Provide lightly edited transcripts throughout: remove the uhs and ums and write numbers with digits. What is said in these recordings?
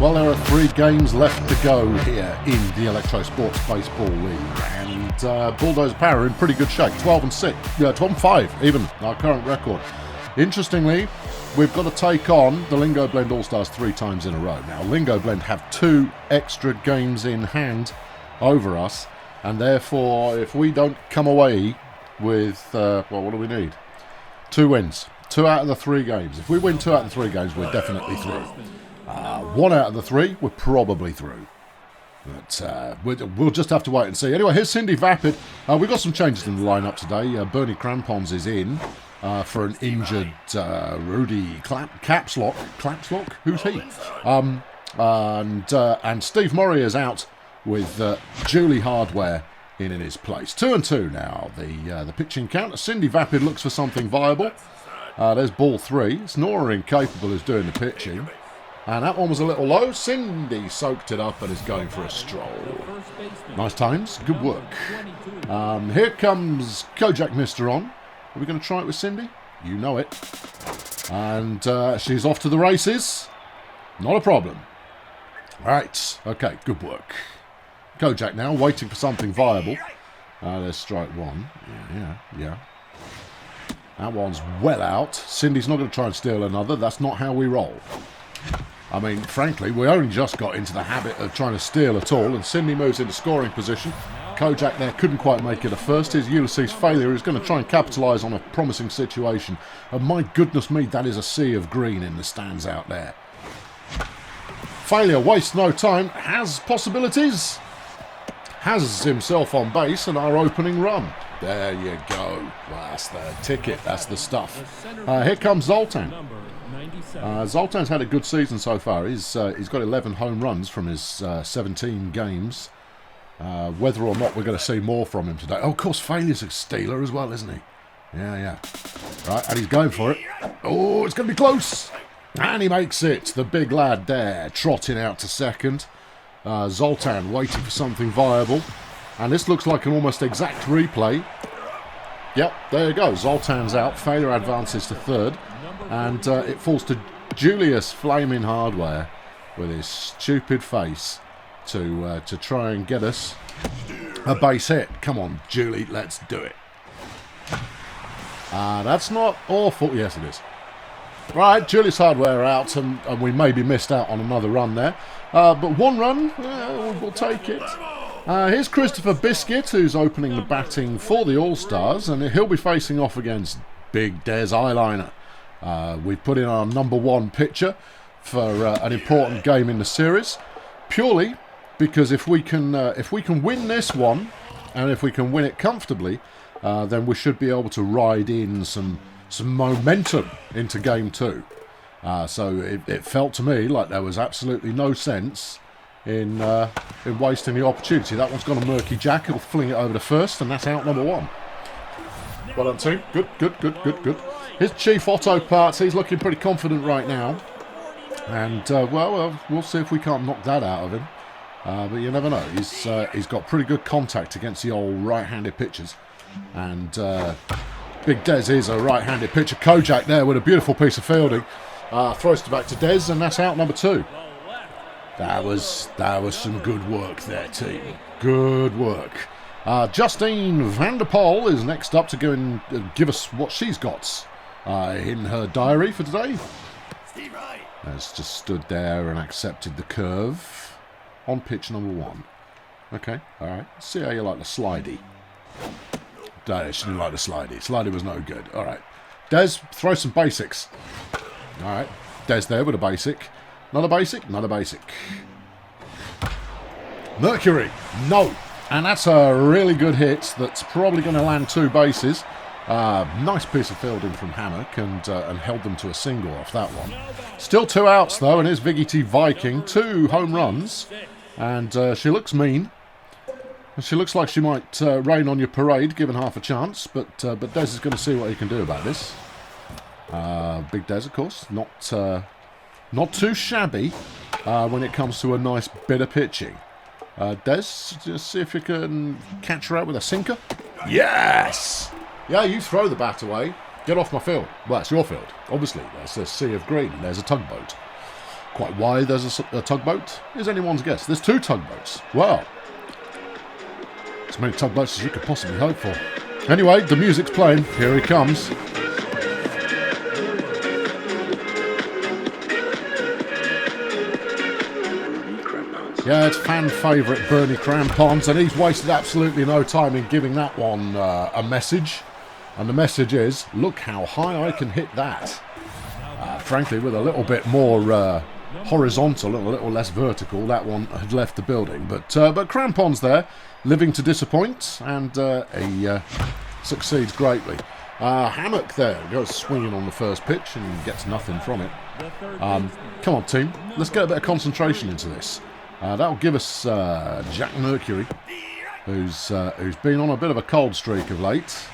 Well, there are 3 games left to go here in the Electrosports Baseball League, and Bulldozer Power are in pretty good shape. 12-5 even, our current record. Interestingly, we've got to take on the LingoBlend Allstars 3 times in a row. Now, LingoBlend have 2 extra games in hand over us, and therefore, if we don't come away with, well, what do we need? 2 wins. 2 out of the 3 games. If we win 2 out of the 3 games, we're definitely through. 1 out of the 3, we're probably through. But we'll just have to wait and see. Anyway, here's Cindy Vapid. We've got some changes in the lineup today. Bernie Crampons is in for an injured Rudy Capslock. Clapslock? Who's he? And Steve Murray is out with Julie Hardware in his place. 2-2 now. The pitching count. Cindy Vapid looks for something viable. There's ball 3. It's Nora Incapable who's doing the pitching. And that one was a little low. Cindy soaked it up and is going for a stroll. Nice times. Good work. Here comes Kojak Mister on. Are we going to try it with Cindy? You know it. And she's off to the races. Not a problem. Right. Okay, good work. Kojak now waiting for something viable. There's strike 1. Yeah. That one's well out. Cindy's not going to try and steal another. That's not how we roll. I mean, frankly, we only just got into the habit of trying to steal at all, and Cindy moves into scoring position. Kojak there couldn't quite make it a first. Here's Ulysses Failure, who's going to try and capitalise on a promising situation. And my goodness me, that is a sea of green in the stands out there. Failure wastes no time, has possibilities, has himself on base, and our opening run. There you go. Well, that's the ticket, that's the stuff. Here comes Zoltan. Zoltan's had a good season so far. He's got 11 home runs from his 17 games. Whether or not we're going to see more from him today. Oh, of course, Failure's a stealer as well, isn't he? Yeah. Right, and he's going for it. Oh, it's going to be close. And he makes it. The big lad there, trotting out to second. Zoltan waiting for something viable. And this looks like an almost exact replay. Yep, there you go. Zoltan's out. Failure advances to third. And it falls to Julius Flaming Hardware with his stupid face to try and get us a base hit. Come on, Julie, let's do it. That's not awful. Yes, it is. Right, Julius Hardware out, and we maybe missed out on another run there. But 1 run, we'll take it. Here's Christopher Biscuit, who's opening the batting for the All-Stars, and he'll be facing off against Big Des Eyeliner. We've put in our number 1 pitcher for an important game in the series, purely because if we can win this one, and if we can win it comfortably, then we should be able to ride in some momentum into game 2. So it felt to me like there was absolutely no sense in wasting the opportunity. That one's gone a murky jack. He'll fling it over to first, and that's out number 1. Well done, team. Good. Here's Chief Otto Parts. He's looking pretty confident right now. And, well, we'll see if we can't knock that out of him. But you never know. He's got pretty good contact against the old right-handed pitchers. And Big Des is a right-handed pitcher. Kojak there with a beautiful piece of fielding. Throws it back to Des, and that's out number 2. That was some good work there, team. Good work. Justine Vanderpoel is next up to go and give us what she's got in her diary for today. Has just stood there and accepted the curve on pitch number 1. Okay, all right. See how you like the slidey. No, she didn't like the slidey. Slidey was no good. All right. Des, throw some basics. All right. Des there with a basic. Another basic. Mercury. No. And that's a really good hit that's probably going to land 2 bases. Nice piece of fielding from Hammock and held them to a single off that one. Still 2 outs though, and here's Viggy T Viking. 2 home runs. And she looks mean. She looks like she might rain on your parade, given half a chance. But Des is going to see what he can do about this. Big Des, of course, not too shabby when it comes to a nice bit of pitching. Des, just see if you can catch her out with a sinker. Yes! Yeah, you throw the bat away. Get off my field. Well, it's your field, obviously. There's a sea of green and there's a tugboat. Quite why there's a tugboat is anyone's guess. There's 2 tugboats. Well, as many tugboats as you could possibly hope for. Anyway, the music's playing. Here he comes. Yeah, it's fan favourite Bernie Crampons, and he's wasted absolutely no time in giving that one a message. And the message is, look how high I can hit that. Frankly, with a little bit more horizontal and a little less vertical, that one had left the building. But Crampon's there, living to disappoint, and he succeeds greatly. Hammock there goes swinging on the first pitch and gets nothing from it. Come on, team, let's get a bit of concentration into this. That'll give us Jack Mercury, who's been on a bit of a cold streak of late,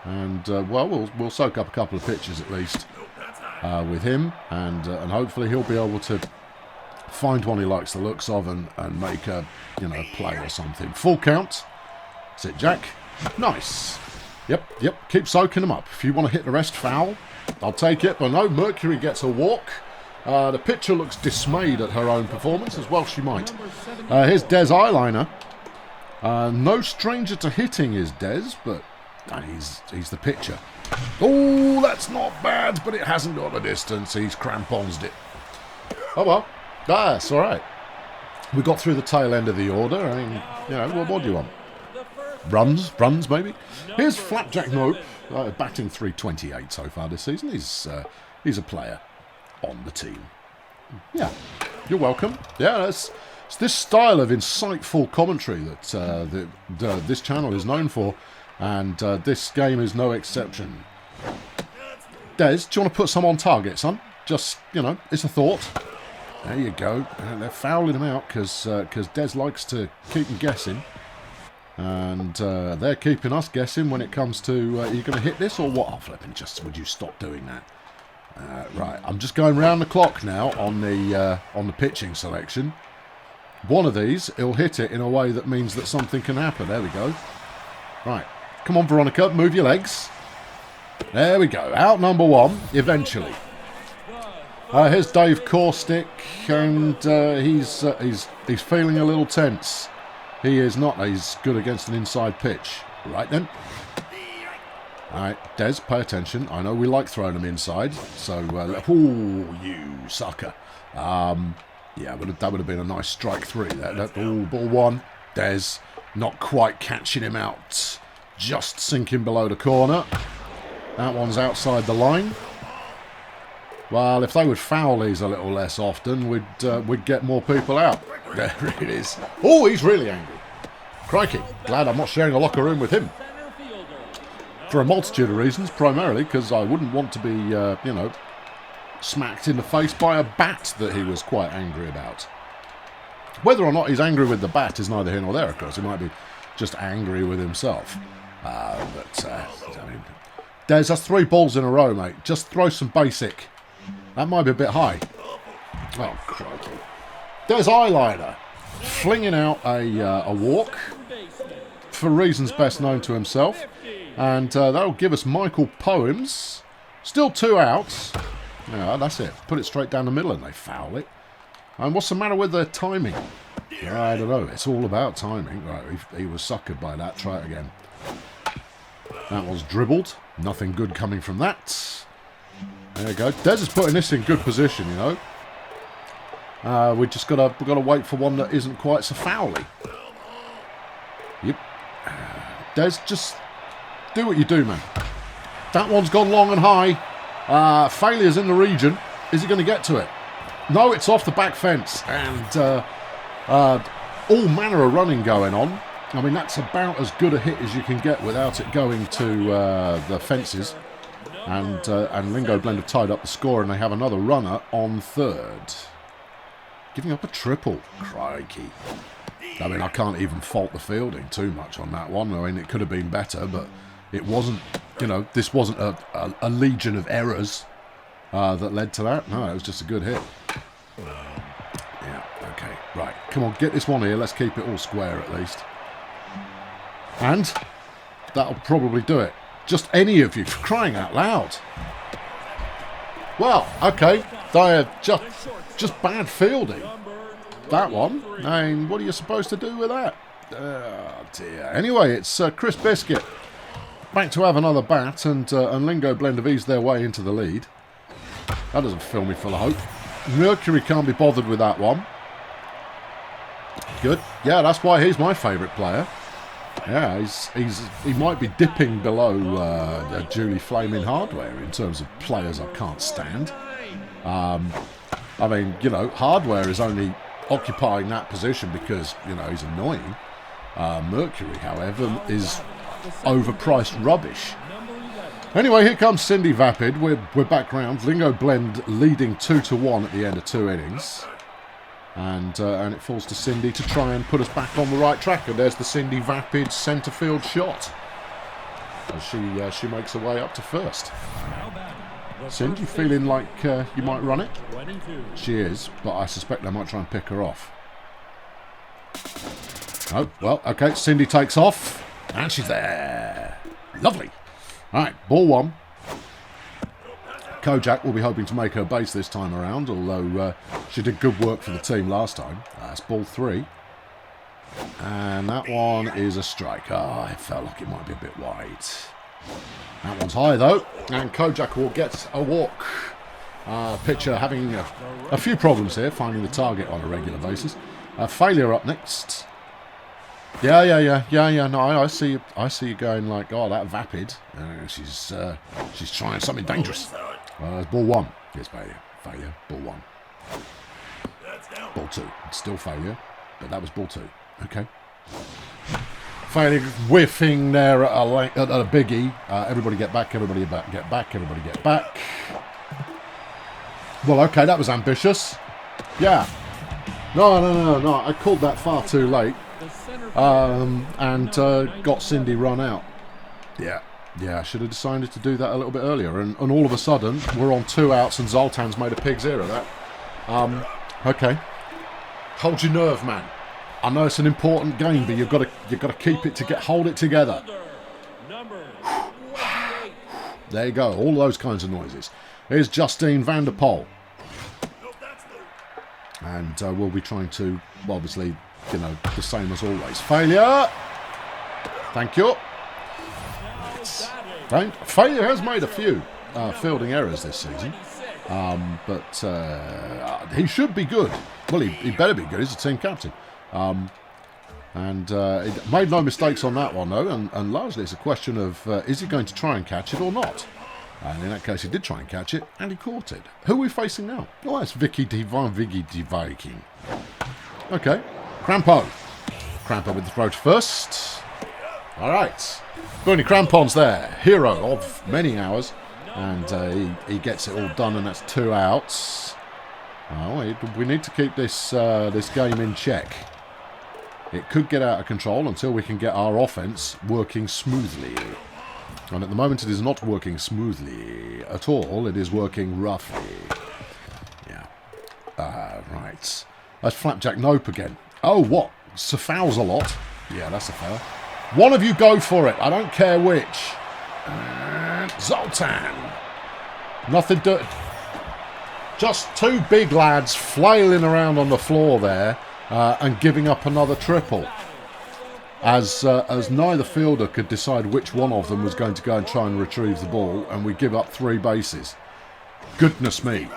and well, we'll soak up a couple of pitches at least with him, and hopefully he'll be able to find one he likes the looks of and make a play or something. Full count. That's it, Jack. Nice. Yep. Keep soaking them up. If you want to hit the rest foul, I'll take it. But no, Mercury gets a walk. The pitcher looks dismayed at her own performance, as well she might. Here's Des Eyeliner. No stranger to hitting is Des, but he's the pitcher. Oh, that's not bad, but it hasn't got the distance. He's cramponsed it. Oh well, that's all right. We got through the tail end of the order. I mean, what do you want? Runs maybe. Here's Flapjack Nope, batting .328 so far this season. He's a player on the team. Yeah, you're welcome. Yeah, it's this style of insightful commentary that this channel is known for, and this game is no exception. Des, do you want to put some on target, son? Just, it's a thought. There you go. They're fouling him out because Des likes to keep them guessing. And they're keeping us guessing when it comes to, are you going to hit this or what? Oh, flipping, would you stop doing that? Right, I'm just going round the clock now on the pitching selection. One of these, he'll hit it in a way that means that something can happen. There we go. Right, come on, Veronica, move your legs. There we go. Out number 1, eventually. Here's Dave Caustic, and he's feeling a little tense. He is not. He's good against an inside pitch. Right then. All right, Des, pay attention. I know we like throwing them inside, so... oh, you sucker. Yeah, that would have been a nice strike 3 there. Ball 1. Des not quite catching him out. Just sinking below the corner. That one's outside the line. Well, if they would foul these a little less often, we'd get more people out. There it is. Oh, he's really angry. Crikey. Glad I'm not sharing a locker room with him. For a multitude of reasons, primarily because I wouldn't want to be, smacked in the face by a bat that he was quite angry about. Whether or not he's angry with the bat is neither here nor there, of course. He might be just angry with himself. I mean, Des, that's 3 balls in a row, mate. Just throw some basic. That might be a bit high. Oh, crikey. Des Eyeliner flinging out a walk for reasons best known to himself. And that'll give us Michael Poems. Still 2 outs. Yeah, that's it. Put it straight down the middle and they foul it. And what's the matter with their timing? I don't know. It's all about timing. Right, he was suckered by that. Try it again. That was dribbled. Nothing good coming from that. There you go. Des is putting this in good position, we just gotta wait for one that isn't quite so foully. Yep. Des, just do what you do, man. That one's gone long and high. Failures in the region. Is he going to get to it? No, it's off the back fence. And all manner of running going on. I mean, that's about as good a hit as you can get without it going to the fences. And LingoBlend have tied up the score, and they have another runner on third. Giving up a triple. Crikey. I mean, I can't even fault the fielding too much on that one. I mean, it could have been better, but it wasn't, this wasn't a legion of errors that led to that. No, it was just a good hit. Yeah, okay. Right, come on, get this one here. Let's keep it all square at least. And that'll probably do it. Just any of you, for crying out loud. Well, okay. Just just bad fielding. That one. I mean, what are you supposed to do with that? Oh, dear. Anyway, it's Chris Biscuit back to have another bat, and LingoBlend have eased their way into the lead. That doesn't fill me full of hope. Mercury can't be bothered with that one. Good. Yeah, that's why he's my favourite player. Yeah, he might be dipping below Julie Flaming Hardware in terms of players I can't stand. I mean, you know, Hardware is only occupying that position because, you know, he's annoying. Mercury, however, is overpriced rubbish. Anyway, here comes Cindy Vapid. We're back round. LingoBlend leading 2-1 at the end of 2 innings. And it falls to Cindy to try and put us back on the right track. And there's the Cindy Vapid centre field shot. As she makes her way up to first. Cindy feeling like you might run it? She is, but I suspect they might try and pick her off. Oh, well, okay, Cindy takes off. And she's there. Lovely. All right, ball 1. Kojak will be hoping to make her base this time around, although she did good work for the team last time. That's ball 3. And that one is a strike. Oh, it felt like it might be a bit wide. That one's high, though. And Kojak will get a walk. Pitcher having a few problems here, finding the target on a regular basis. Failure up next. Yeah. No, I see you going like, oh, that Vapid. She's trying something dangerous. It's ball 1. Yes, failure. Ball 1. Ball 2. It's still failure, but that was ball 2. Okay. Failure, whiffing there at a biggie. Everybody get back. Everybody get back. Everybody get back. Well, okay, that was ambitious. Yeah. No. I called that far too late. And got Cindy run out. Yeah, I should have decided to do that a little bit earlier. And all of a sudden, we're on 2 outs and Zoltan's made a pig's ear of that. Okay. Hold your nerve, man. I know it's an important game, but you've got to keep it hold it together. There you go. All those kinds of noises. Here's Justine van der Pol. And we'll be trying to, obviously, you know, the same as always. Failure! Thank you. Failure has made a few fielding errors this season. But he should be good. Well, he better be good. He's a team captain. And he made no mistakes on that one, though. And largely it's a question of, is he going to try and catch it or not? And in that case, he did try and catch it, and he caught it. Who are we facing now? Oh, that's Vicky Viking. Okay. Crampo with the throw to first. All right. Bernie Crampon's there. Hero of many hours. And he gets it all done, and that's 2 outs. Oh, we need to keep this game in check. It could get out of control until we can get our offense working smoothly. And at the moment, it is not working smoothly at all. It is working roughly. Yeah. Right. That's Flapjack Nope again. Oh, what? Fouls a lot. Yeah, that's a foul. One of you go for it. I don't care which. Zoltan. Nothing to... Just 2 big lads flailing around on the floor there and giving up another triple. As neither fielder could decide which one of them was going to go and try and retrieve the ball, and we give up 3 bases. Goodness me.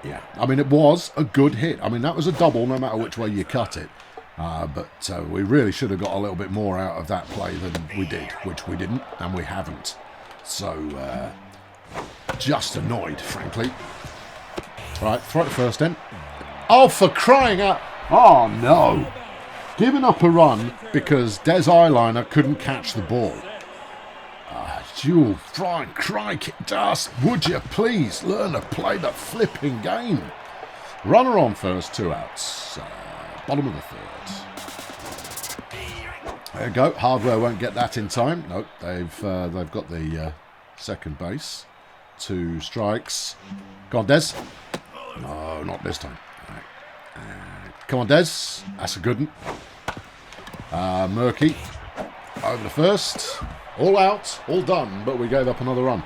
Yeah, I mean, it was a good hit. I mean, that was a double no matter which way you cut it. But we really should have got a little bit more out of that play than we did, which we didn't, and we haven't. So, just annoyed, frankly. Right, throw it first then. Oh, for crying out... Oh, no. Giving up a run because Des Eyeliner couldn't catch the ball. You flying crikey, just would you please learn to play the flipping game? Runner on first, 2 outs. Bottom of the 3rd. There you go. Hardware won't get that in time. Nope, they've got the second base. 2 strikes. Go on, Des. No, not this time. Right. Come on, Des. That's a good one. Murky. Over the first. All out, all done, but we gave up another run.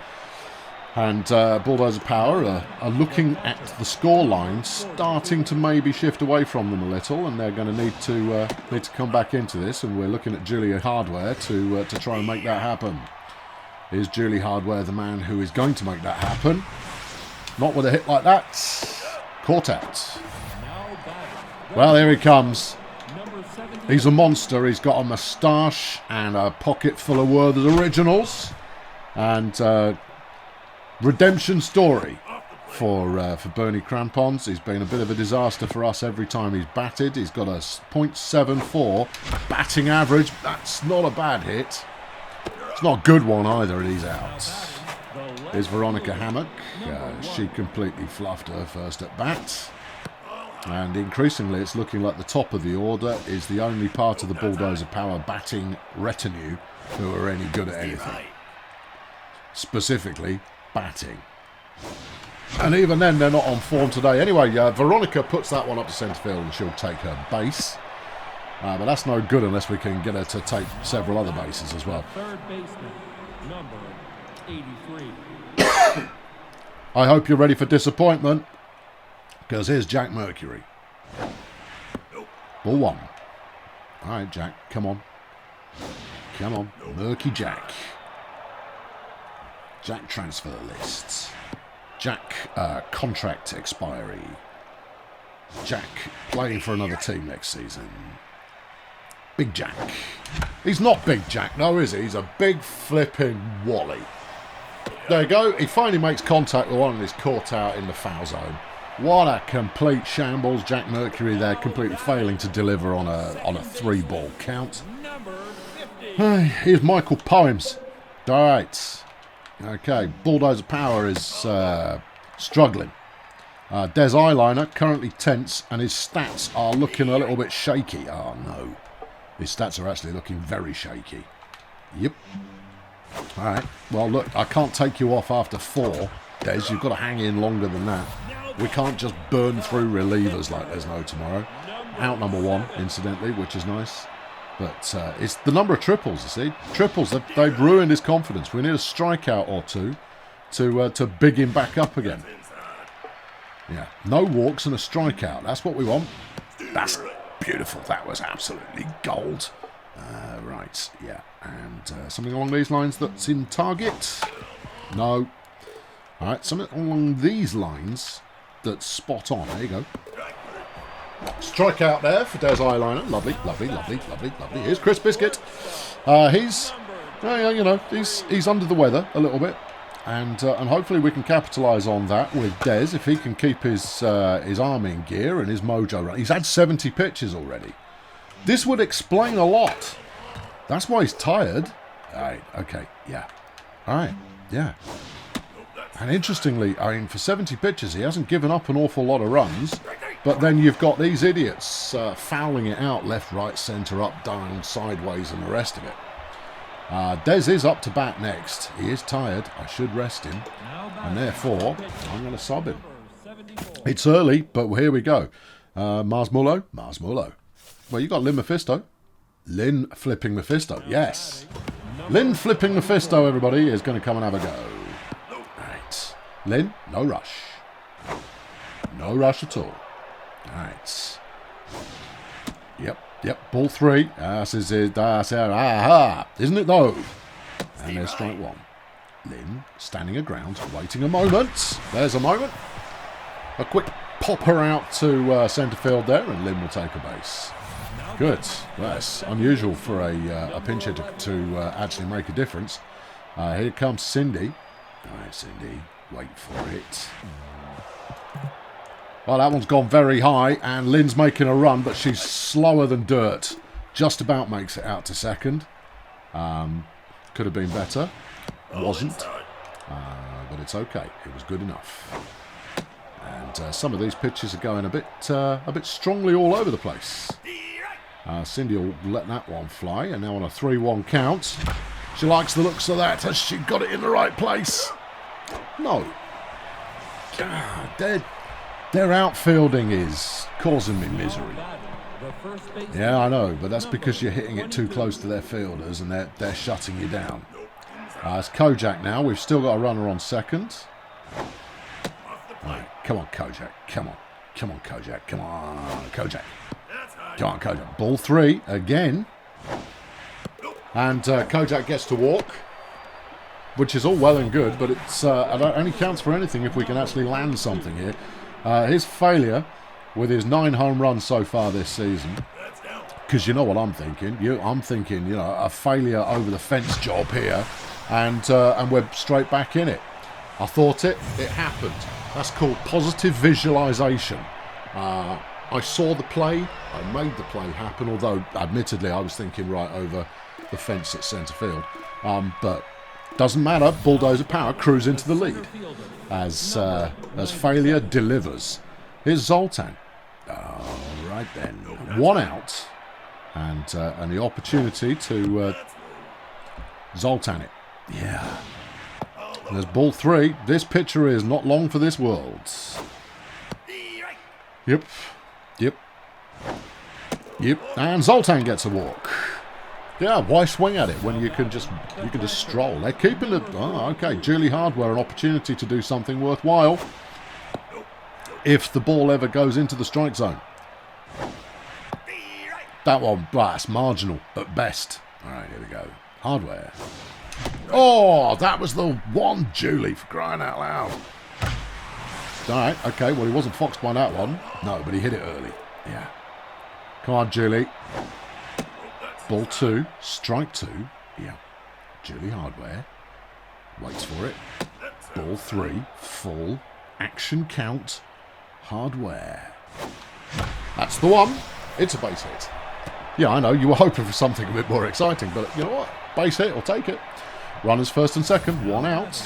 And Bulldozer Power are looking at the score line, starting to maybe shift away from them a little, and they're going to need to come back into this. And we're looking at Julia Hardware to try and make that happen. Is Julie Hardware the man who is going to make that happen? Not with a hit like that. Caught out. Well, here he comes. He's a monster. He's got a moustache and a pocket full of Werther's Originals. And redemption story for Bernie Crampons. He's been a bit of a disaster for us every time he's batted. He's got a .74 batting average. That's not a bad hit. It's not a good one either, and he's out. Here's Veronica Hammock. She completely fluffed her first at bat. And increasingly it's looking like the top of the order is the only part of the Bulldozer Power batting retinue who are any good at anything. Specifically, batting. And even then, they're not on form today. Anyway, Veronica puts that one up to centre field and she'll take her base. But that's no good unless we can get her to take several other bases as well. Third baseman, number 83. I hope you're ready for disappointment, because here's Jack Mercury. Ball one. All right, Jack, come on. Come on, Murky Jack. Jack transfer lists. Jack contract expiry. Jack playing for another team next season. Big Jack. He's not Big Jack, though, is he? He's a big flipping Wally. There you go. He finally makes contact with one and is caught out in the foul zone. What a complete shambles. Jack Mercury there, completely failing to deliver on a 3-ball count. Here's Michael Poems. All right. Okay, Bulldozer Power is struggling. Des Eyeliner currently tense, and his stats are looking a little bit shaky. Oh no, his stats are actually looking very shaky. Yep. All right. Well, look, I can't take you off after 4, Des. You've got to hang in longer than that. We can't just burn through relievers like there's no tomorrow. Out number 1, incidentally, which is nice. But it's the number of triples, you see. Triples, they've ruined his confidence. We need a strikeout or two to big him back up again. Yeah, no walks and a strikeout. That's what we want. That's beautiful. That was absolutely gold. Right, yeah. And something along these lines that's in target? No. All right, something along these lines that's spot on. There you go. Strikeout there for Des Eyeliner. Lovely, lovely, lovely, lovely, lovely. Here's Chris Biscuit. He's under the weather a little bit, and hopefully we can capitalise on that with Des if he can keep his arm in gear and his mojo running. He's had 70 pitches already. This would explain a lot. That's why he's tired. All right, okay, yeah. All right, yeah. And interestingly, I mean, for 70 pitches, he hasn't given up an awful lot of runs. But then you've got these idiots fouling it out left, right, centre, up, down, sideways, and the rest of it. Des is up to bat next. He is tired. I should rest him. And therefore, I'm going to sub him. It's early, but here we go. Mars Mullo. Well, you got Lynn Mephisto. Lynn flipping Mephisto. Yes. Lynn flipping Mephisto, everybody, is going to come and have a go. Right. Lynn, no rush. No rush at all. Right. Yep. Ball 3. Isn't it though? And there's strike 1. Lynn standing her ground, waiting a moment. There's a moment. A quick popper out to centre field there, and Lynn will take a base. Good. That's unusual for a pinch hitter to actually make a difference. Here comes Cindy. All right, Cindy. Wait for it. Well, that one's gone very high, and Lynn's making a run, but she's slower than dirt. Just about makes it out to second. Could have been better. Wasn't. But it's okay. It was good enough. And some of these pitches are going a bit strongly all over the place. Cindy will let that one fly, and now on a 3-1 count. She likes the looks of that. Has she got it in the right place? No. God, their outfielding is causing me misery. Yeah, I know, but that's because you're hitting it too close to their fielders and they're shutting you down. It's Kojak now. We've still got a runner on second. Right, come on, Kojak. Come on. Come on, Kojak. Come on, Kojak. Come on, Kojak. Ball 3 again. And Kojak gets to walk, which is all well and good, but it's it only counts for anything if we can actually land something here. His failure with his 9 home runs so far this season, because you know what I'm thinking. I'm thinking, you know, a failure over the fence job here, and we're straight back in it. I thought it happened. That's called positive visualization. I saw the play, I made the play happen, although admittedly I was thinking right over the fence at centre field. But doesn't matter, Bulldozer Power cruise into the lead as failure delivers. Here's Zoltan. Right then, 1 out, and the opportunity to Zoltan it. Yeah. And there's ball 3. This pitcher is not long for this world. Yep. And Zoltan gets a walk. Yeah, why swing at it when you can just stroll? They're keeping it. Oh, okay. Julie Hardware, an opportunity to do something worthwhile if the ball ever goes into the strike zone. That one, that's marginal at best. All right, here we go. Hardware. Oh, that was the one, Julie, for crying out loud. All right, okay, well, he wasn't foxed by that one. No, but he hit it early. Yeah. Come on, Julie. Ball 2, strike 2. Yeah. Julie Hardware. Waits for it. Ball 3, full. Action count. Hardware. That's the one. It's a base hit. Yeah, I know, you were hoping for something a bit more exciting, but you know what? Base hit, I'll take it. Runners first and second, 1 out.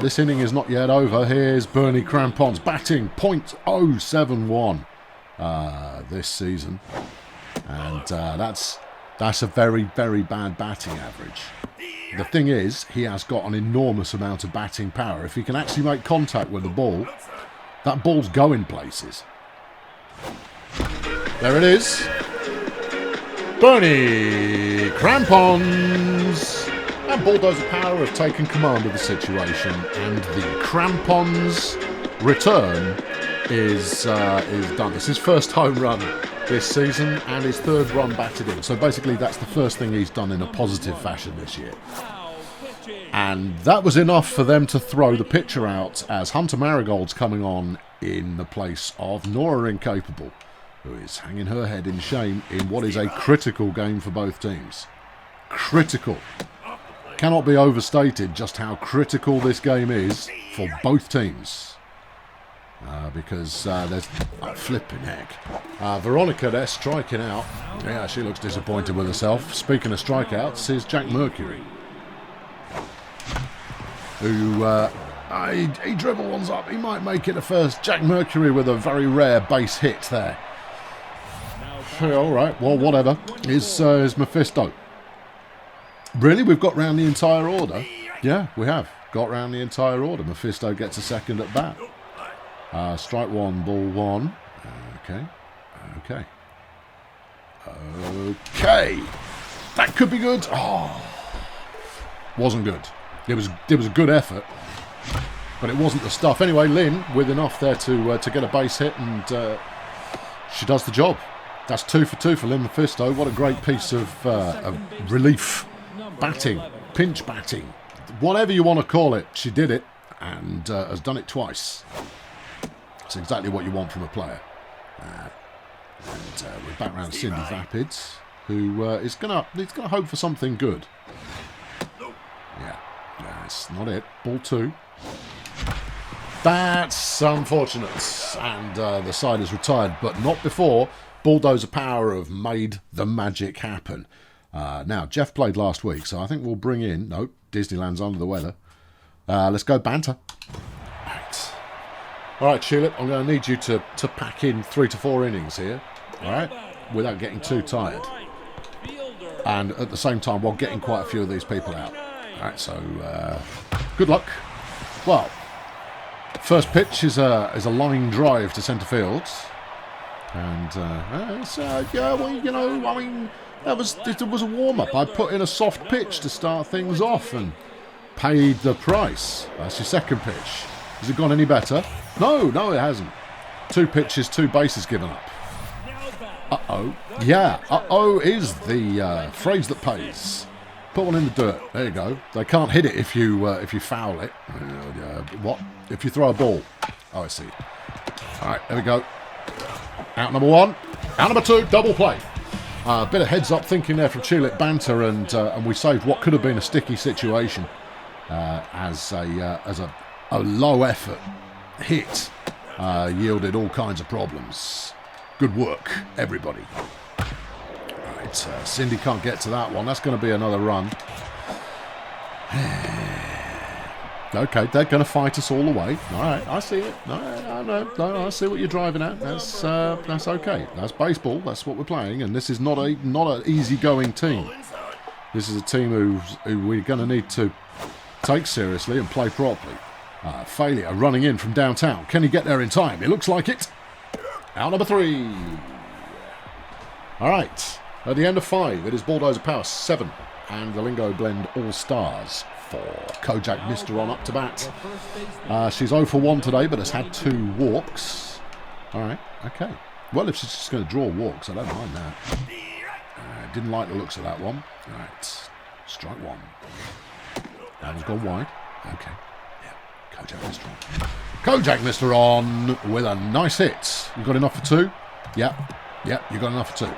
This inning is not yet over. Here's Bernie Crampons batting .071 this season. And that's a very, very bad batting average. The thing is, he has got an enormous amount of batting power. If he can actually make contact with the ball, that ball's going places. There it is. Bernie Crampons. And Bulldozer Power have taken command of the situation, and the Crampons return is done. It's his first home run this season and his 3rd run batted in. So basically that's the first thing he's done in a positive fashion this year. And that was enough for them to throw the pitcher out as Hunter Marigold's coming on in the place of Nora Incapable, who is hanging her head in shame in what is a critical game for both teams. Critical. Cannot be overstated just how critical this game is for both teams. Because there's flipping heck. Veronica there striking out. Yeah, she looks disappointed with herself. Speaking of strikeouts, is Jack Mercury, who he dribbled ones up. He might make it a first. Jack Mercury with a very rare base hit there. All right, well, whatever. Is Mephisto. Really, we've got round the entire order? Yeah, we have got round the entire order. Mephisto gets a second at bat. Strike 1, ball 1. Okay. That could be good. Oh, wasn't good. It was a good effort, but it wasn't the stuff. Anyway, Lynn with enough there to get a base hit, and she does the job. That's 2 for 2 for Lynn Mephisto. What a great piece of relief batting, pinch batting, whatever you want to call it. She did it and has done it twice. It's exactly what you want from a player. And we're back round Cindy Vapids, who is gonna hope for something good. Yeah, that's not it. Ball 2. That's unfortunate, and the side is retired, but not before Bulldozer Power have made the magic happen. Now, Jeff played last week, so I think we'll bring in... No, Disneyland's under the weather. Let's go banter. Right. All right, Tulip, I'm going to need you to pack in 3 to 4 innings here, all right, without getting too tired. And at the same time, while getting quite a few of these people out. All right, so good luck. Well, first pitch is a line drive to centre field. And, yeah, well, you know, I mean... It was a warm-up. I put in a soft pitch to start things off, and paid the price. That's your second pitch. Has it gone any better? No, it hasn't. 2 pitches, 2 bases given up. Uh-oh. Yeah, uh-oh is the phrase that pays. Put one in the dirt. There you go. They can't hit it if you foul it. What? If you throw a ball. Oh, I see. All right, there we go. Out number 1. Out number 2. Double play. A bit of heads-up thinking there from Tulip Banter, and we saved what could have been a sticky situation as a low-effort hit yielded all kinds of problems. Good work, everybody. Right, Cindy can't get to that one. That's going to be another run. Okay, they're going to fight us all the way. All right, I see it. No, I see what you're driving at. That's okay. That's baseball. That's what we're playing, and this is not an easygoing team. This is a team who we're going to need to take seriously and play properly. Failure running in from downtown. Can he get there in time? It looks like it. Out number 3. All right. At the end of 5, it is Bulldozer Power 7 and the LingoBlend Allstars 4. Kojak missed her on up to bat. She's 0 for 1 today, but has had 2 walks. All right. Okay. Well, if she's just going to draw walks, I don't mind that. Didn't like the looks of that one. All right. Strike 1. That has gone wide. Okay. Kojak missed her on. Kojak missed her on with a nice hit. You got enough for 2? Yep, you got enough for 2.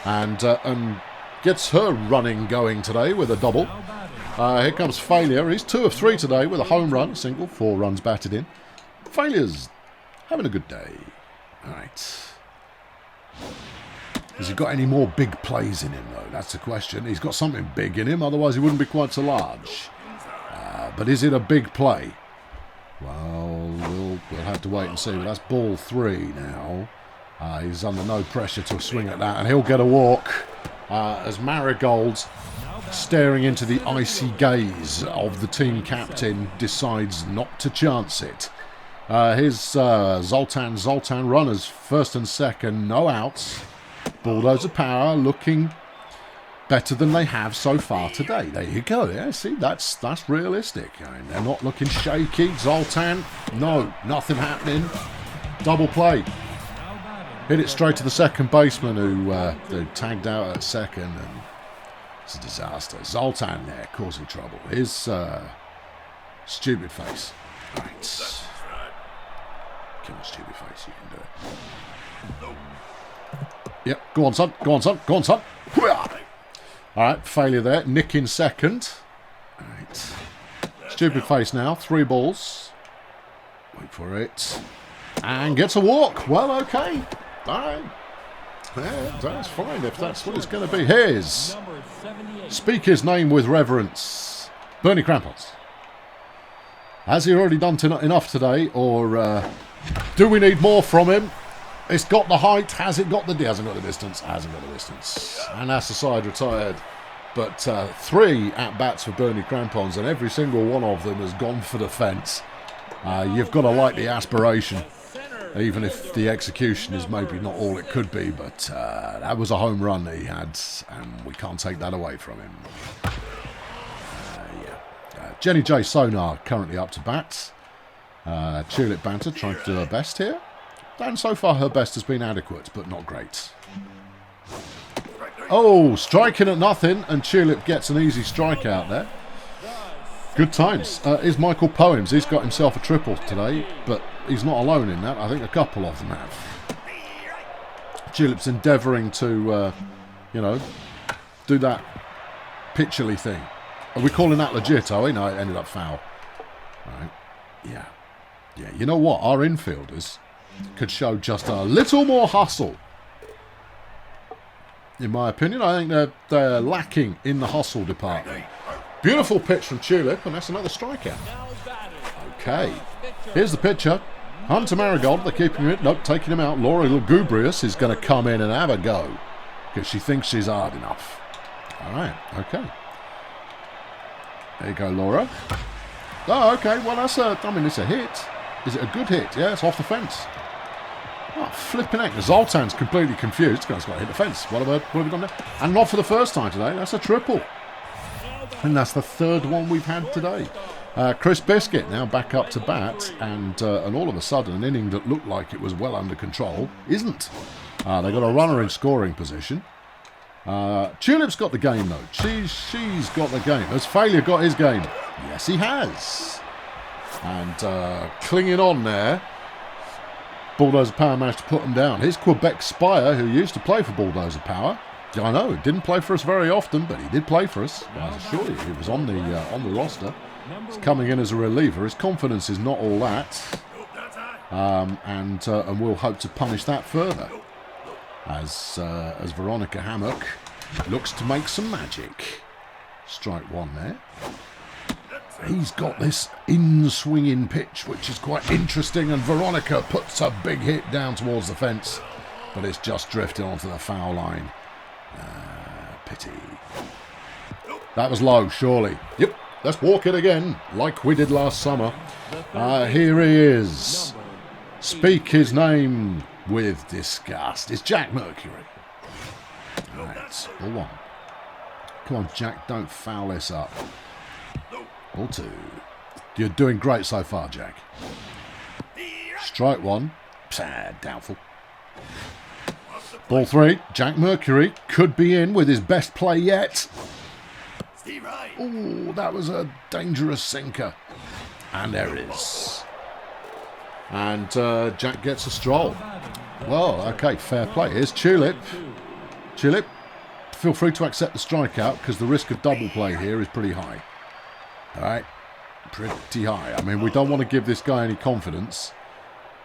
And gets her running going today with a double. Here comes Failure. He's 2 of 3 today with a home run, single, 4 runs batted in. Failure's having a good day. All right. Has he got any more big plays in him, though? That's the question. He's got something big in him, otherwise he wouldn't be quite so large. But is it a big play? Well, we'll have to wait and see. But that's ball 3 now. He's under no pressure to swing at that, and he'll get a walk as Marigold, staring into the icy gaze of the team captain, decides not to chance it. Here's Zoltan runners first and second, no outs. Bulldozer Power looking better than they have so far today. There you go. Yeah, see, that's realistic. I mean, they're not looking shaky. Zoltan, no, nothing happening. Double play. Hit it straight to the second baseman who tagged out at second, and it's a disaster. Zoltan there causing trouble. His stupid face. Right. Kill stupid face. You can do it. Yep. Go on, son. Go on, son. Go on, son. All right, failure there. Nick in second. All right. Stupid face now. 3 balls. Wait for it. And gets a walk. Well, okay. All right. Yeah, that's fine if that's what it's going to be. Here's speak his name with reverence. Bernie Crampons. Has he already done enough today, or do we need more from him? It's got the height. Has it got the... Hasn't got the distance. Hasn't got the distance. And that's the side retired. But 3 at-bats for Bernie Crampons, and every single one of them has gone for the fence. You've got to like the aspiration, even if the execution is maybe not all it could be. But that was a home run that he had, and we can't take that away from him. Jenny J. Sonar currently up to bat. Tulip Banter trying to do her best here. And so far her best has been adequate, but not great. Oh, striking at nothing, and Tulip gets an easy strikeout there. Good times. Is Michael Poems. He's got himself a triple today, but he's not alone in that. I think a couple of them have. Tulip's endeavouring to, do that pitcherly thing. Are we calling that legit, are we? No, it ended up foul. Right. Yeah. You know what? Our infielders could show just a little more hustle. In my opinion, I think they're lacking in the hustle department. Beautiful pitch from Tulip, and that's another strikeout. Okay, here's the pitcher. Hunter Marigold, they're keeping him in. Nope, taking him out. Laura Lugubrious is going to come in and have a go because she thinks she's hard enough. All right, okay. There you go, Laura. Oh, okay, well, it's a hit. Is it a good hit? Yeah, it's off the fence. Oh, flipping heck. Zoltan's completely confused. This guy's got to hit the fence. What have we done there? And not for the first time today. That's a triple. And that's the third one we've had today. Chris Biscuit now back up to bat, and all of a sudden an inning that looked like it was well under control isn't. They got a runner in scoring position. Tulip's got the game though. She's got the game. Has Failure got his game? Yes, he has. And clinging on there, Bulldozer Power managed to put them down. Here's Quebec Spire, who used to play for Bulldozer Power. I know, he didn't play for us very often, but he did play for us. I assure you, he was on the roster. He's coming in as a reliever. His confidence is not all that, and we'll hope to punish that further as Veronica Hammock looks to make some magic. Strike one there. He's got this in-swinging pitch, which is quite interesting, and Veronica puts a big hit down towards the fence, but it's just drifted onto the foul line. Pity. That was low, surely. Yep, let's walk it again, like we did last summer. Here he is. Speak his name with disgust. It's Jack Mercury. Right, ball one. Come on, Jack, don't foul this up. Ball two. You're doing great so far, Jack. Strike one. Doubtful. Ball three. Jack Mercury could be in with his best play yet. Oh, that was a dangerous sinker. And there it is. And Jack gets a stroll. Well, okay, fair play. Here's Tulip. Tulip, feel free to accept the strikeout because the risk of double play here is pretty high. All right, pretty high. I mean, we don't want to give this guy any confidence,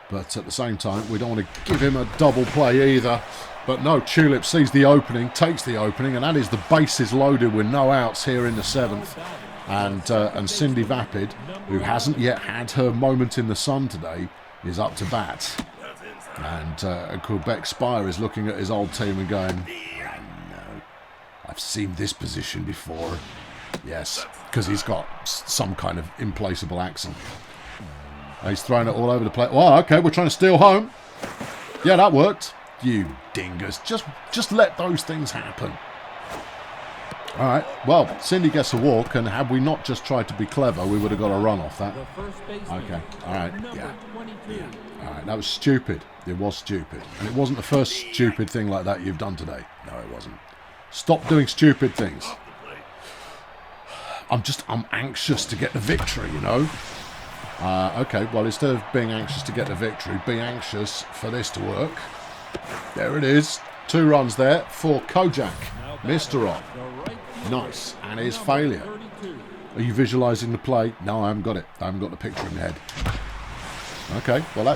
but at the same time, we don't want to give him a double play either. But no, Tulip sees the opening, takes the opening, and that is the bases loaded with no outs here in the seventh. And Cindy Vapid, who hasn't yet had her moment in the sun today, is up to bat. And Quebec Spire is looking at his old team and going, no, I've seen this position before. Yes, because he's got some kind of implaceable accent. He's throwing it all over the place. Oh, okay, we're trying to steal home. Yeah, that worked. You dingus. Just let those things happen. All right, well, Cindy gets a walk, and had we not just tried to be clever, we would have got a run off that. Okay, all right, yeah. All right, that was stupid. It was stupid. And it wasn't the first stupid thing like that you've done today. No, it wasn't. Stop doing stupid things. I'm anxious to get the victory, you know. Okay, well, instead of being anxious to get the victory, be anxious for this to work. There it is. 2 runs there for Kojak. Mr. Rock. Nice. And his failure. Are you visualising the play? No, I haven't got it. I haven't got the picture in my head. Okay, well,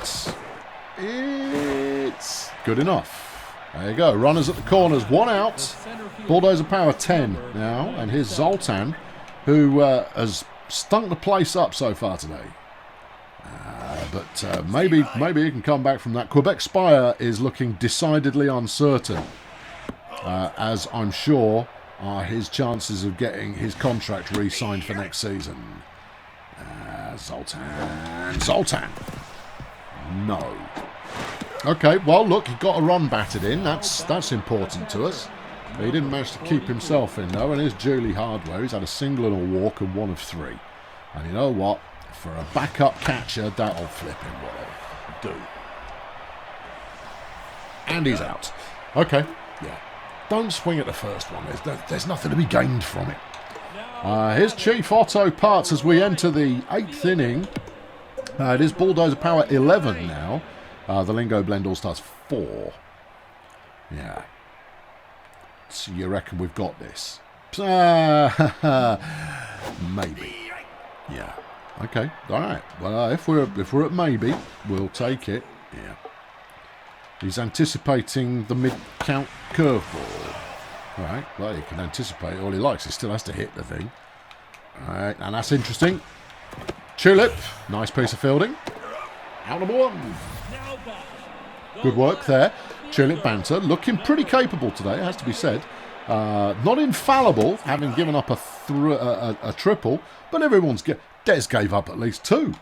it's good enough. There you go. Runners at the corners. 1 out. Bulldozer Power 10 now. And here's Zoltan, who has stunk the place up so far today. But maybe he can come back from that. Quebec Spire is looking decidedly uncertain, as I'm sure are his chances of getting his contract re-signed for next season. Zoltan. No. Okay, well, look, he got a run batted in. That's important to us. He didn't manage to keep himself in, though. And here's Julie Hardware. He's had a single and a walk and 1 of 3. And you know what? For a backup catcher, that'll flip him, whatever. Do. And he's out. Okay, yeah. Don't swing at the first one. There's nothing to be gained from it. Here's Chief Otto Parts as we enter the 8th inning. It is Bulldozer Power 11 now. The LingoBlend Allstars 4. Yeah. So you reckon we've got this? Maybe. Yeah. Okay. All right. Well, if we're at maybe, we'll take it. Yeah. He's anticipating the mid-count curveball. All right. Well, he can anticipate all he likes. He still has to hit the thing. All right. And that's interesting. Tulip. Nice piece of fielding. Out number 1. Good work there. Tulip Banter looking pretty capable today, it has to be said. Not infallible, having given up a triple, but Des gave up at least 2.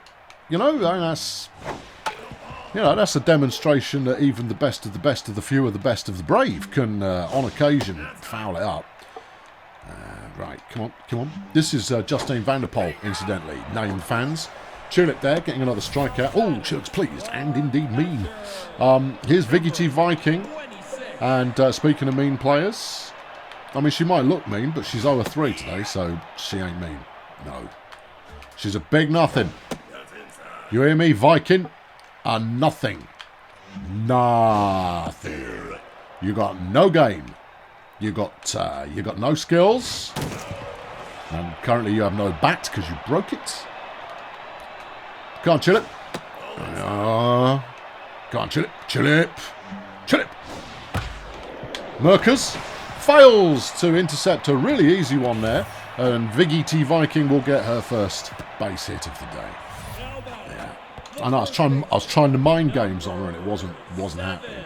You know, that's a demonstration that even the best of the few are the best of the brave can, on occasion, foul it up. Right, come on, come on. This is Justine van der Poel, incidentally, named fans. Tulip there, getting another strikeout. Oh, she looks pleased, and indeed mean. Here's Viggy Viking. And speaking of mean players, I mean, she might look mean, but she's over 3 today, so she ain't mean. No. She's a big nothing. You hear me, Viking? A nothing. Nothing. You got no game. You got no skills. And currently you have no bat because you broke it. Come on, Chillip. Come on, Chillip. Chillip. Chillip. Merkers fails to intercept a really easy one there. And Viggy T Viking will get her first base hit of the day. Yeah. I know, I was trying to mind games on her and it wasn't happening.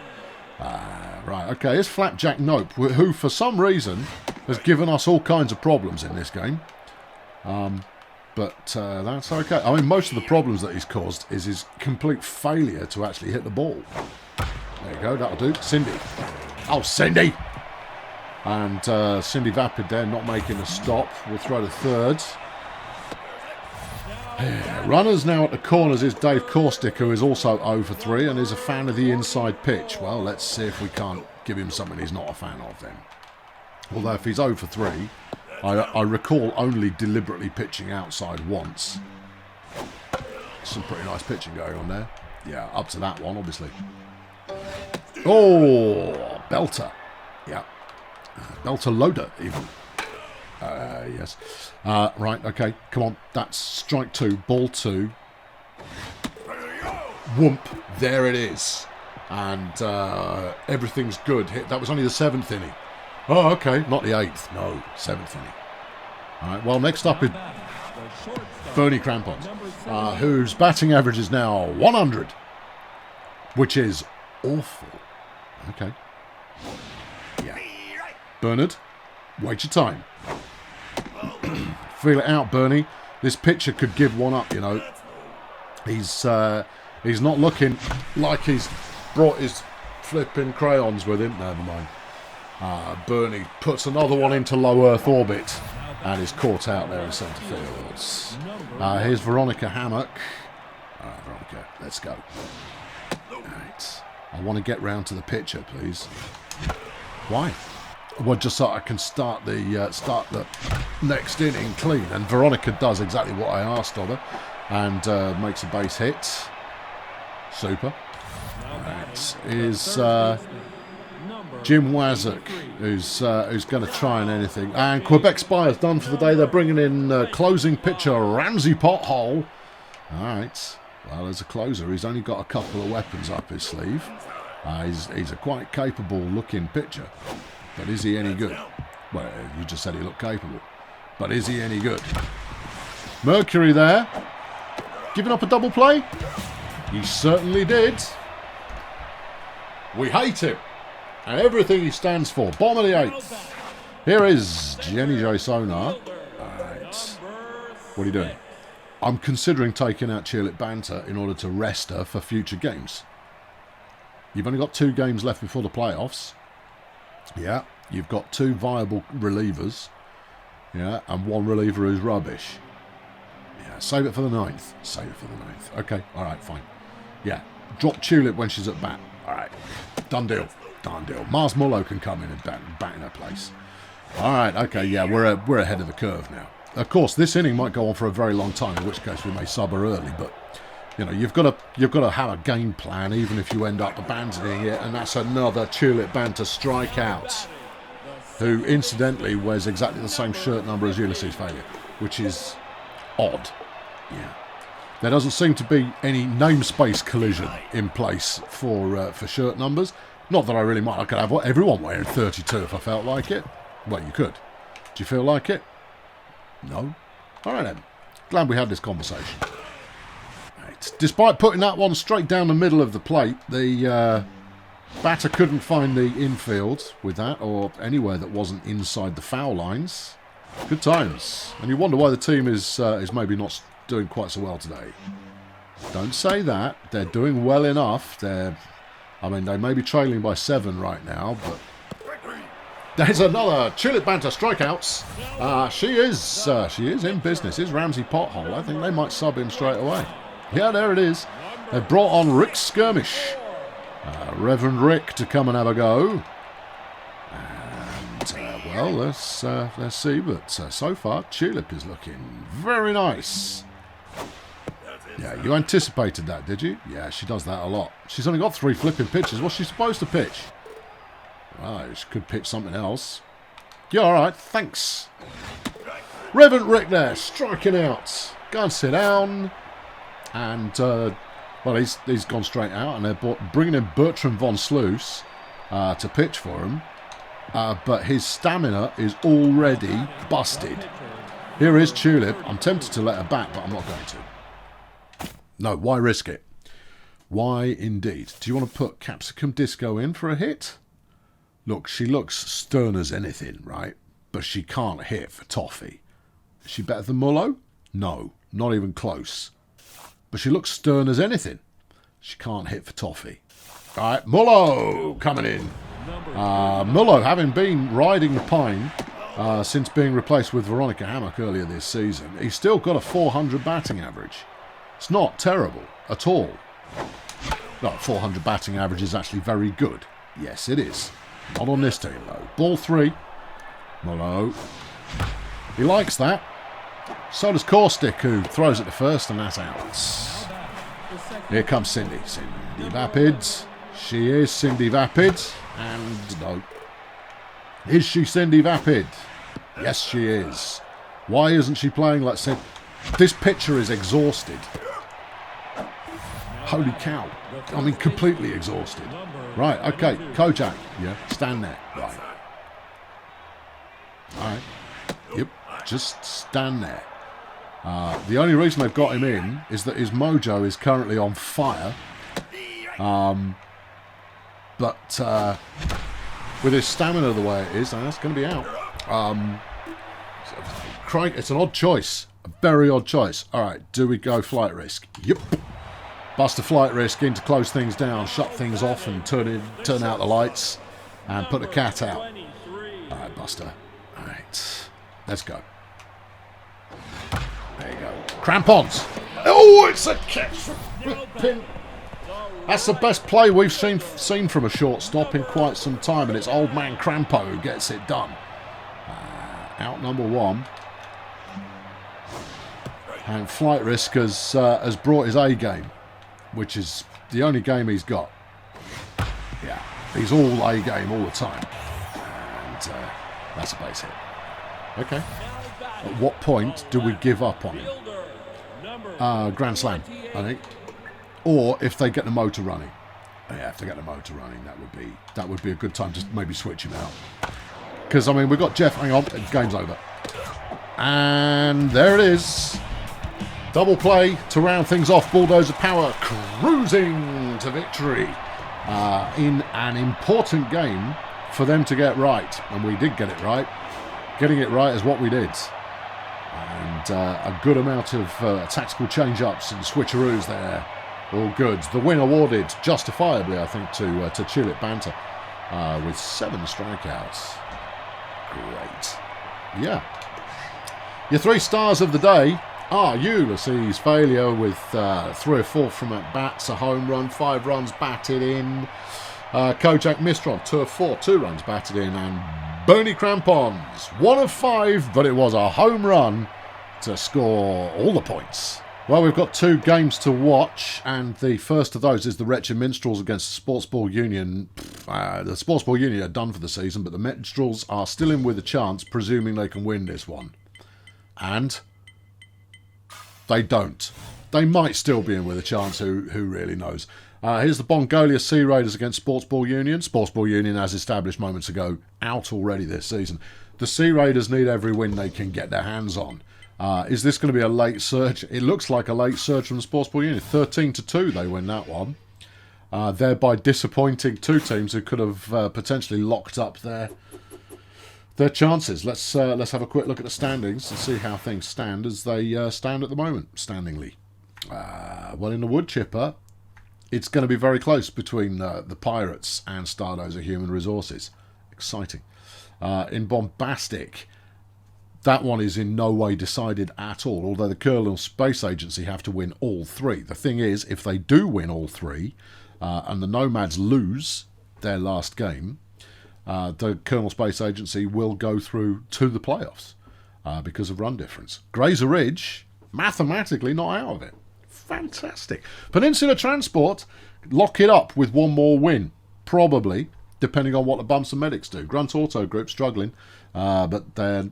Right, okay, here's Flapjack Nope, who for some reason has given us all kinds of problems in this game. But that's okay. I mean, most of the problems that he's caused is his complete failure to actually hit the ball. There you go, that'll do. Cindy. Oh, Cindy! And Cindy Vapid there not making a stop. We'll throw to third. Runners now at the corners is Dave Caustic, who is also 0 for 3 and is a fan of the inside pitch. Well, let's see if we can't give him something he's not a fan of then. Although if he's 0 for 3, I recall only deliberately pitching outside once. Some pretty nice pitching going on there. Yeah, up to that one, obviously. Oh, belter. Yeah. Belter loader, even. Yes. Right, okay. Come on. That's strike 2. Ball 2. Whoomp. There it is. And everything's good. That was only the 7th inning. Oh, okay. Not the 8th. No, 7th inning. All right. Well, next up is Bernie Crampons, whose batting average is now 100, which is awful. Okay. Yeah. Bernard, wait your time. Feel it out, Bernie. This pitcher could give one up, you know. He's not looking like he's brought his flipping crayons with him. Never mind. Bernie puts another one into low Earth orbit and is caught out there in centre fields. Here's Veronica Hammock. Veronica, let's go. Right. I want to get round to the pitcher, please. Why? Well, just so I can start the next inning clean. And Veronica does exactly what I asked of her, and makes a base hit. Super. Right. Is Jim Wazuk, who's going to try and anything. And Quebec Spire's done for the day. They're bringing in closing pitcher Ramsey Pothole. All right. Well, as a closer, he's only got a couple of weapons up his sleeve. He's a quite capable-looking pitcher. But is he any good? Well, you just said he looked capable. But is he any good? Mercury there. Giving up a double play? He certainly did. We hate him. And everything he stands for. Bottom of the 8th. Here is Jenny J. Sonar. Alright. What are you doing? I'm considering taking out Cheerlet Banter in order to rest her for future games. You've only got 2 games left before the playoffs. Yeah, you've got 2 viable relievers. Yeah, and 1 reliever who's rubbish. Yeah, save it for the 9th. Save it for the 9th. Okay, alright, fine. Yeah, drop Tulip when she's at bat. Alright, done deal. Done deal. Mars Mullo can come in and bat in her place. Alright, okay, yeah, we're ahead of the curve now. Of course, this inning might go on for a very long time, in which case we may sub her early, but you know, you've got to have a game plan, even if you end up abandoning it. And that's another Tulip Banter strikeout, who incidentally wears exactly the same shirt number as Ulysses Failure, which is odd. Yeah, there doesn't seem to be any namespace collision in place for shirt numbers. Not that I really mind. I could have everyone wearing 32 if I felt like it. Well, you could. Do you feel like it? No. All right then. Glad we had this conversation. Despite putting that one straight down the middle of the plate, the batter couldn't find the infield with that, or anywhere that wasn't inside the foul lines. Good times. And you wonder why the team is maybe not doing quite so well today. Don't say that. They're doing well enough. They may be trailing by 7 right now, but There's another Tulip Banter strikeouts. She is in business. Is Ramsey Pothole? I think they might sub him straight away. Yeah, there it is. They've brought on Rick Skirmish. Reverend Rick to come and have a go. And, well, let's see. But so far, Tulip is looking very nice. Yeah, you anticipated that, did you? Yeah, she does that a lot. She's only got 3 flipping pitches. What's she supposed to pitch? Right, she could pitch something else. Yeah, all right, thanks. Reverend Rick there, striking out. Go and sit down. And, well, he's gone straight out. And they're bringing in Bertram von Sluis to pitch for him. But his stamina is already busted. Here is Tulip. I'm tempted to let her bat, but I'm not going to. No, why risk it? Why indeed? Do you want to put Capsicum Disco in for a hit? Look, she looks stern as anything, right? But she can't hit for toffee. Is she better than Mullo? No, not even close. But she looks stern as anything. She can't hit for toffee. All right, Mullo coming in. Mullo, having been riding the pine since being replaced with Veronica Hammock earlier this season, he's still got a 400 batting average. It's not terrible at all. No, 400 batting average is actually very good. Yes, it is. Not on this team, though. Ball 3. Mullo. He likes that. So does Caustic, who throws it to first, and that's out. Here comes Cindy. Cindy Vapid. She is Cindy Vapid. And no. Is she Cindy Vapid? Yes, she is. Why isn't she playing like Cindy? This pitcher is exhausted. Holy cow. I mean, completely exhausted. Right, okay. Kojak. Yeah, stand there. Right. Alright. Yep, just stand there. The only reason they've got him in is that his mojo is currently on fire. But with his stamina the way it is, that's going to be out. It's an odd choice. A very odd choice. Alright, do we go flight risk? Yep. Bust a flight risk in to close things down, shut things off and turn out the lights and put the cat out. Alright, Buster. Alright. Let's go. There you go. Crampons. Oh, it's a catch. That's the best play we've seen from a shortstop in quite some time, and it's old man Crampo who gets it done. Out number 1. And flight risk has brought his A game, which is the only game he's got. Yeah, he's all A game all the time. And that's a base hit. Okay. At what point do we give up on him? Grand Slam, I think. Or if they get the motor running. Yeah, if they get the motor running, that would be a good time to maybe switch him out. Because, I mean, we've got Jeff. Hang on, game's over. And there it is. Double play to round things off. Bulldozer Power cruising to victory in an important game for them to get right. And we did get it right. Getting it right is what we did. And a good amount of tactical change-ups and switcheroos there. All good. The win awarded justifiably, I think, to Tulip Banter with 7 strikeouts. Great. Yeah. Your 3 stars of the day are Ulysses Failure with 3 or 4 from at bats, a home run, 5 runs batted in. Kojak Mistron, 2 of 4, 2 runs batted in. And Boney Crampons, 1 of 5, but it was a home run to score all the points. Well, we've got 2 games to watch, and the first of those is the Wretched Minstrels against the Sports Ball Union. The Sports Ball Union are done for the season, but the Minstrels are still in with a chance, presuming they can win this one. And they don't. They might still be in with a chance, who really knows. Here's the Bongolia Sea Raiders against Sports Ball Union. Sports Ball Union, as established moments ago, out already this season. The Sea Raiders need every win they can get their hands on. Is this going to be a late surge? It looks like a late surge from the Sports Ball Union. 13-2 they win that one. Thereby disappointing 2 teams who could have potentially locked up their chances. Let's have a quick look at the standings and see how things stand as they stand at the moment, standingly. Well, in the wood chipper, it's going to be very close between the Pirates and Stardozer Human Resources. Exciting. In Bombastic, that one is in no way decided at all, although the Kerbal Space Agency have to win all 3. The thing is, if they do win all 3, and the Nomads lose their last game, the Kerbal Space Agency will go through to the playoffs because of run difference. Grazer Ridge, mathematically not out of it. Fantastic. Peninsula Transport, lock it up with one more win, probably, depending on what the Bumps and Medics do. Grunt Auto Group struggling, but they're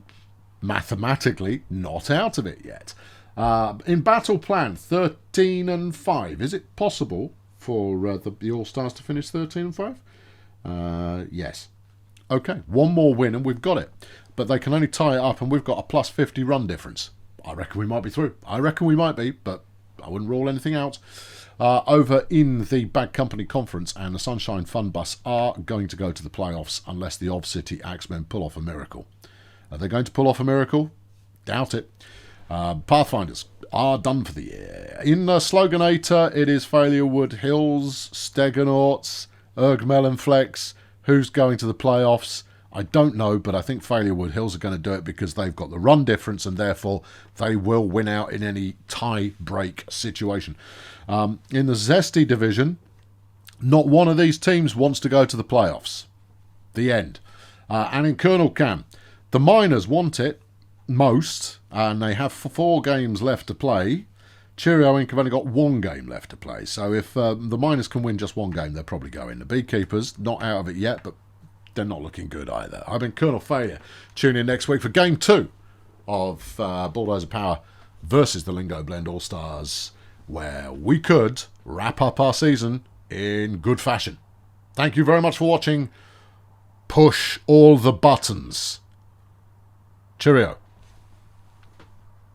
mathematically not out of it yet. In Battle Plan, 13 and 5. Is it possible for the All-Stars to finish 13 and 5? Yes. Okay, one more win and we've got it. But they can only tie it up and we've got a plus 50 run difference. I reckon we might be through. I reckon we might be, but I wouldn't rule anything out. Over in the Bad Company Conference and the Sunshine Fun Bus are going to go to the playoffs unless the Ov City Axemen pull off a miracle. Are they going to pull off a miracle? Doubt it. Pathfinders are done for the year. In Sloganator, it is Failurewood Hills, Steganauts, Ergmelonflex. Who's going to the playoffs? I don't know, but I think Failurewood Hills are going to do it because they've got the run difference and therefore they will win out in any tie-break situation. In the Zesty division, not one of these teams wants to go to the playoffs. The end. And in Colonel Cam, the Miners want it most, and they have 4 games left to play. Cheerio Inc. have only got 1 game left to play, so if the Miners can win just 1 game, they'll probably go in. The Beekeepers, not out of it yet, but they're not looking good either. I've been Colonel Failure. Tune in next week for Game 2 of Bulldozer Power versus the LingoBlend Allstars, where we could wrap up our season in good fashion. Thank you very much for watching. Push all the buttons. Cheerio.